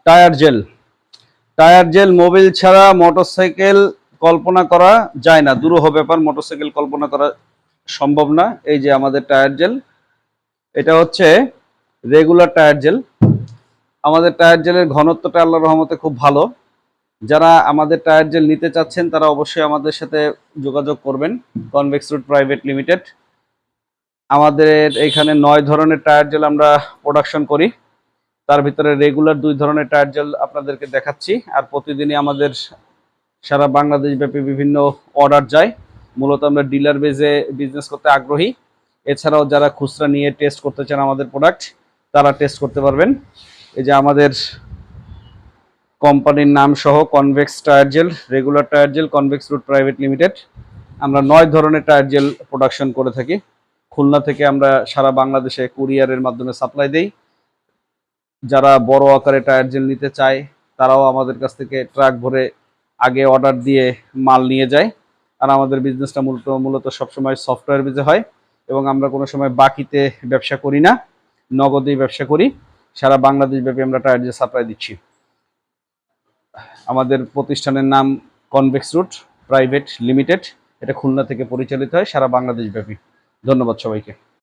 Tyre jail. Tyre jail Mobil ছাড়া motorcycle কল্পনা করা যায় না, দুরূহ ব্যাপার, মোটরসাইকেল কল্পনা করা সম্ভব না। এই যে আমাদের টায়ার জেল, এটা হচ্ছে রেগুলার টায়ার জেল। আমাদের টায়ার জেলের ঘনত্বটা আল্লাহর রহমতে খুব ভালো। যারা আমাদের টায়ার জেল নিতে চাচ্ছেন তারা অবশ্যই আমাদের সাথে যোগাযোগ করবেন। Convex route private limited. আমাদের এখানে 9 ধরনের টায়ার জেল আমরা প্রোডাকশন করি। তার ভিতরে রেগুলার 2 ধরনের টায়ার জেল আপনাদেরকে দেখাচ্ছি। আর প্রতিদিনই আমাদের সারা বাংলাদেশ ব্যাপী বিভিন্ন অর্ডার যায়। মূলত আমরা ডিলার বেজে বিজনেস করতে আগ্রহী। এছাড়াও যারা খুচরা নিয়ে টেস্ট করতে চান আমাদের প্রোডাক্ট, তারা টেস্ট করতে পারবেন। এই যে আমাদের কোম্পানির নাম সহ convex tyre gel, regular tyre gel, convex route private limited. আমরা 9 ধরনের টায়ার জেল প্রোডাকশন করে থাকি। খুলনা থেকে আমরা সারা বাংলাদেশে কুরিয়ারের মাধ্যমে সাপ্লাই দেই। যারা বড় আকারে টায়ার জেল নিতে চায় তারাও আমাদের কাছ থেকে ট্রাক ভরে আগে অর্ডার দিয়ে মাল নিয়ে যায়। আর আমাদের বিজনেসটা মূলত সবসময় সফটওয়্যার বেজে হয় এবং আমরা কোনো সময় বাকিতে ব্যবসা করি না, নগদেই ব্যবসা করি। সারা বাংলাদেশ ব্যাপী আমরা টায়ার জেল সাপ্লাই দিচ্ছি। আমাদের প্রতিষ্ঠানের নাম কনভেক্স রুট প্রাইভেট লিমিটেড। এটা খুলনা থেকে পরিচালিত হয় সারা বাংলাদেশ ব্যাপী। ধন্যবাদ সবাইকে।